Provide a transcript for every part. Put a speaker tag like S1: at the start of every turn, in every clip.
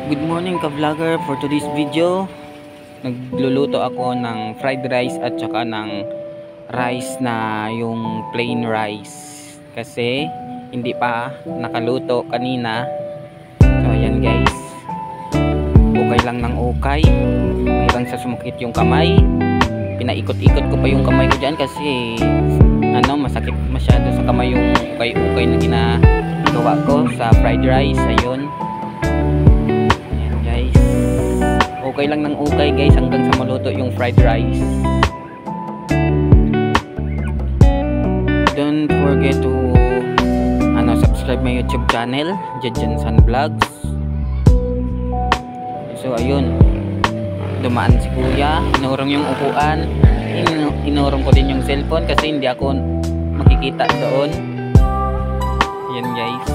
S1: Good morning ka-vlogger. For today's video, nagluluto ako ng fried rice at saka ng rice na yung plain rice. Kasi hindi pa nakaluto kanina. So ayan guys. Okay lang ng okay. Hanggang sa sumakit yung kamay. Pinaikot-ikot ko pa yung kamay ko dyan kasi masakit masyado sa kamay yung ukay-ukay na ginagawa ko sa fried rice. Ayun. Okay lang ng okay guys hanggang sa maluto yung fried rice. Don't forget to subscribe my YouTube channel, Jedjensan Vlogs. So ayun, dumaan si kuya, inurong yung upuan, inurong ko din yung cellphone kasi hindi ako makikita doon. Yan guys,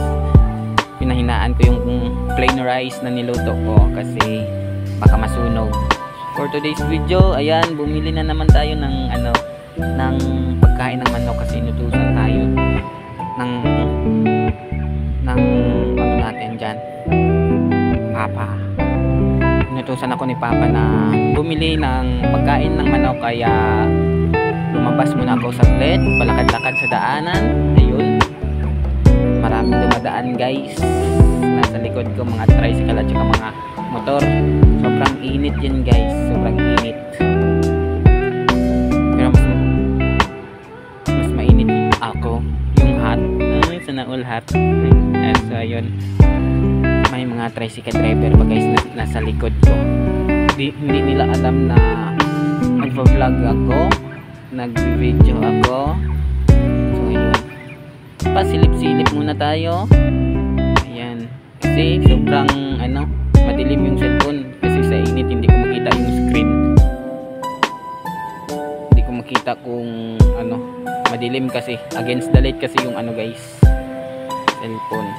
S1: pinahinaan ko yung plain rice na niluto ko kasi baka masunog. For today's video, ayan, bumili na naman tayo ng ng pagkain ng manok kasi inutusan tayo ng natin dyan, Papa. Inutusan ako ni Papa na bumili ng pagkain ng manok, kaya lumabas muna ako saglit, palakad-lakad sa daanan. Ayun, maraming dumadaan guys. Nasa likod ko mga tricycle at saka mga motor. Sobrang init yan guys, sobrang init. Pero mas mainit ako, yung hot. Sana all hot. So ayun, may mga tricycle driver pa guys na nasa likod ko. Hindi nila alam na nagvo-vlog ako, nag-video ako. So ayun, pasilip-silip muna tayo. Ayan, kasi sobrang madilim yung cellphone kasi sa init hindi ko makita yung screen. Hindi ko makita kung madilim kasi against the light kasi yung guys, cellphone.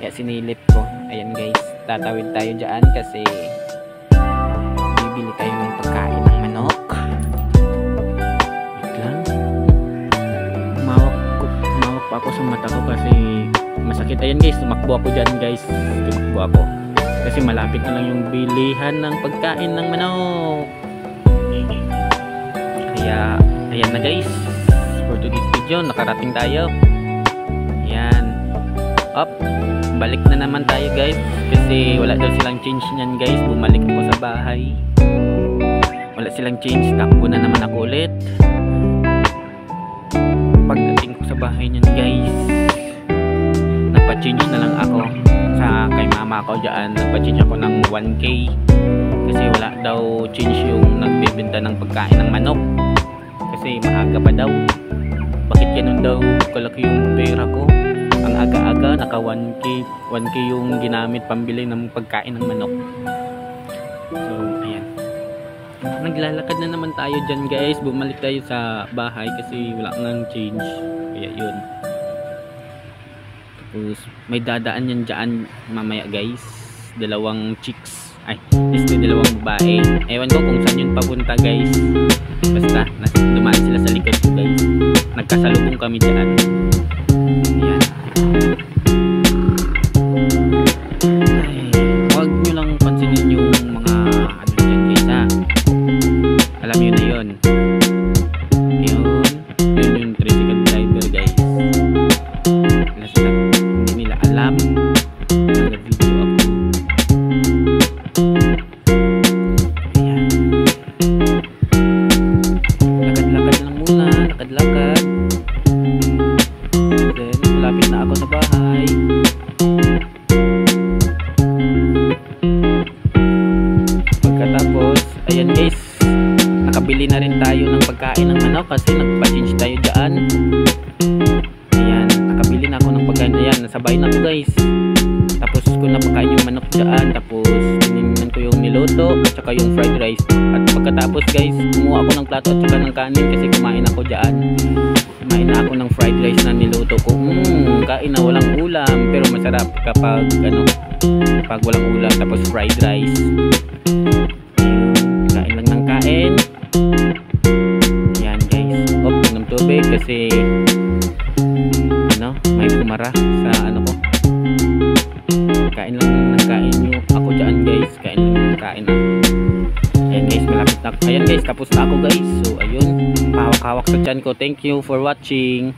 S1: Kaya sinilip ko. Ayan guys, tatawid tayo dyan kasi bibili tayo ng pagkain ng manok. Wait lang, mawak pa ako sa mata ko kasi masakit. Ayan guys, tumakbo ako dyan guys, tumakbo ako kasi malapit na lang yung bilihan ng pagkain ng manok. Kaya ayan na guys, for today's video nakarating tayo. Ayan, balik na naman tayo guys kasi wala daw silang change nyan guys. Bumalik ako sa bahay, wala silang change, takbo na naman ako ulit. Pagdating ko sa bahay nyan guys, nagpa-change na lang ako sa kay mama ko dyan. Nagpa-change ako ng 1K kasi wala daw change yung nagbebenta ng pagkain ng manok kasi maaga pa daw. Bakit ganun daw kalaki yung pera ko? Ang aga-aga, naka 1K yung ginamit pambili ng pagkain ng manok. So ayan, naglalakad na naman tayo dyan guys. Bumalik tayo sa bahay kasi wala nang change. Kaya yun, tapos may dadaan yan dyan mamaya guys, dalawang chicks, dalawang babae. Ewan ko kung saan yun papunta guys, basta dumaan sila sa likod ko guys. Nagkasalubong kami dyan. Ayan, huwag nyo lang pansinin yung mga dyan guys ha. Alam nyo na yun. Yun yung tricycle driver guys. Hindi nila alam na nag-video ako. Ayan, lakad-lakad lang muna, lakad-lakad. Then malapit na ako sa bahay. Pagkatapos, ayan guys, nakabili na rin tayo ng pagkain ng manok kasi nagpa-change tayo dyan. Ayan, nakabili na ako ng pagkain. Ayan, nasabay na ako guys. Tapos ko napakain yung manok dyan. Tapos tinignan ko yung niluto at saka yung fried rice. At pagkatapos guys, kumuha ako ng plato at saka ng kanin kasi kumain ako dyan. Kumain na ako ng fried rice na niluto ko. Kain na walang ulam, pero masarap kapag pag walang ulam tapos fried rice. Kain lang ng kain. Ayan guys, ng tubig kasi may pumara sa ko. Kain lang ng kain. inyo. Ako dyan guys, kain na. Ayan guys, malapit na. Ayan guys, tapos na ako guys. So ayun, pahawak-hawak sa tiyan ko. Thank you for watching.